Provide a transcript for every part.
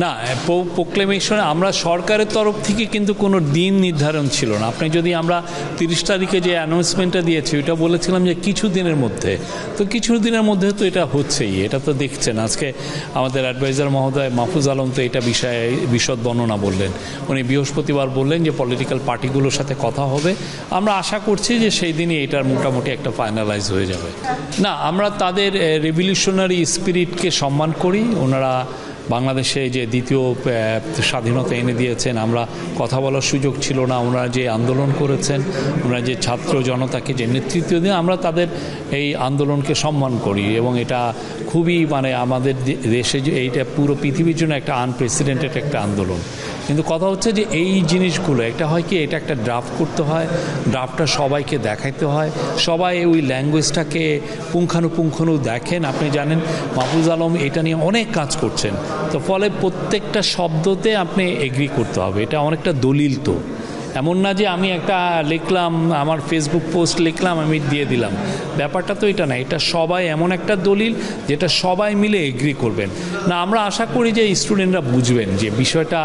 না, প্রোক্লেমেশন আমরা সরকারের তরফ থেকে কিন্তু কোনো দিন নির্ধারণ ছিল না। আপনি যদি আমরা 30 তারিখে যে অ্যানাউন্সমেন্টটা দিয়েছি ওইটা বলেছিলাম যে কিছু দিনের মধ্যে, তো কিছু দিনের মধ্যে তো এটা হচ্ছেই, এটা তো দেখছেন। আজকে আমাদের অ্যাডভাইজার মহোদয় মাহফুজ আলম তো এটা বিষয়ে বিশদ বর্ণনা বললেন। উনি বৃহস্পতিবার বললেন যে পলিটিক্যাল পার্টিগুলোর সাথে কথা হবে। আমরা আশা করছি যে সেই দিনই এটার মোটামুটি একটা ফাইনালাইজ হয়ে যাবে। না, আমরা তাদের রেভলিউশনারি স্পিরিটকে সম্মান করি। ওনারা বাংলাদেশে যে দ্বিতীয় স্বাধীনতা এনে দিয়েছেন, আমরা কথা বলার সুযোগ ছিল না। ওনারা যে আন্দোলন করেছেন, ওনারা যে ছাত্র জনতাকে যে নেতৃত্ব দিয়ে, আমরা তাদের এই আন্দোলনকে সম্মান করি এবং এটা খুবই আমাদের দেশে যে এইটা পুরো পৃথিবীর জন্য একটা আনপ্রেসিডেন্টেড একটা আন্দোলন। কিন্তু কথা হচ্ছে যে এই জিনিসগুলো একটা হয় কি, এটা একটা ড্রাফট করতে হয়, ড্রাফটটা সবাইকে দেখাইতে হয়, সবাই ওই ল্যাঙ্গুয়েজটাকে পুঙ্খানুপুঙ্খানু দেখেন। আপনি জানেন মাহফুজ আলম এটা নিয়ে অনেক কাজ করছেন, তো ফলে প্রত্যেকটা শব্দতে আপনি এগ্রি করতে হবে। এটা অনেকটা দলিল, তো এমন না যে আমি একটা লিখলাম, আমার ফেসবুক পোস্ট লিখলাম, আমি দিয়ে দিলাম, ব্যাপারটা তো এটা না। এটা সবাই এমন একটা দলিল যেটা সবাই মিলে এগ্রি করবেন। না, আমরা আশা করি যে স্টুডেন্টরা বুঝবেন যে বিষয়টা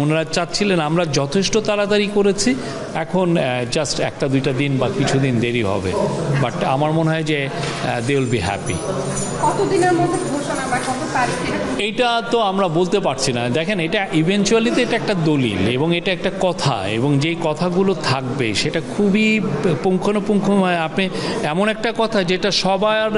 ওনারা চাচ্ছিলেন, আমরা যথেষ্ট তাড়াতাড়ি করেছি, এখন জাস্ট 1-2 দিন বা কিছুদিন দেরি হবে, বাট আমার মনে হয় যে দে উইল বি হ্যাপি। এইটা তো আমরা বলতে পারছি না। দেখেন, এটা ইভেনচুয়ালিতে এটা একটা দলিল এবং এটা একটা কথা, এবং যেই কথাগুলো থাকবে সেটা খুবই পুঙ্খানুপুঙ্খ, আপনি এমন একটা কথা যেটা সবার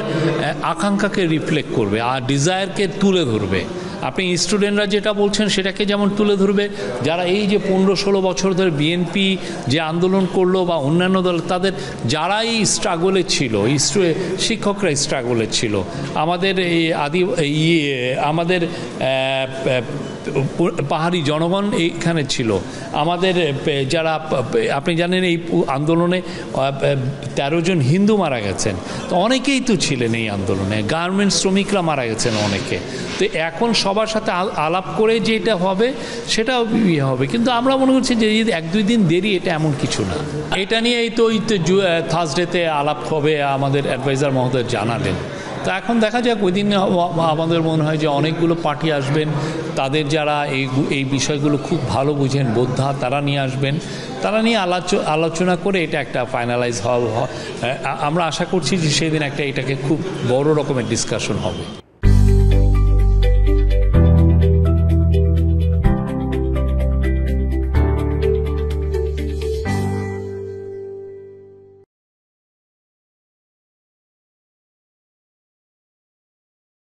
আকাঙ্ক্ষাকে রিফ্লেক্ট করবে আর ডিজায়ারকে তুলে ধরবে। আপনি স্টুডেন্টরা যেটা বলছেন সেটাকে যেমন তুলে ধরবে, যারা এই যে 15-16 বছর ধরে বিএনপি যে আন্দোলন করলো বা অন্যান্য দল, তাদের যারাই স্ট্রাগলে ছিল, শিক্ষকরা স্ট্রাগলে ছিল, আমাদের এই আমাদের পাহাড়ি জনগণ এইখানে ছিল, আমাদের যারা আপনি জানেন এই আন্দোলনে 13 জন হিন্দু মারা গেছেন, তো অনেকেই তো ছিলেন এই আন্দোলনে, গার্মেন্টস শ্রমিকরা মারা গেছেন অনেকে। তো এখন সবার সাথে আলাপ করে যেটা হবে সেটাও হবে, কিন্তু আমরা মনে করছি যে 1-2 দিন দেরি এটা এমন কিছু না। এটা নিয়ে এই তো থার্সডেতে আলাপ হবে, আমাদের অ্যাডভাইজার মহোদয় জানালেন। তো এখন দেখা যাক, ওই দিন আমাদের মনে হয় যে অনেকগুলো পার্টি আসবেন, তাদের যারা এই বিষয়গুলো খুব ভালো বুঝেন, বোদ্ধা, তারা নিয়ে আসবেন, তারা নিয়ে আলোচনা করে এটা একটা ফাইনালাইজ আমরা আশা করছি যে সেদিন এটাকে খুব বড় রকমের ডিসকাশন হবে।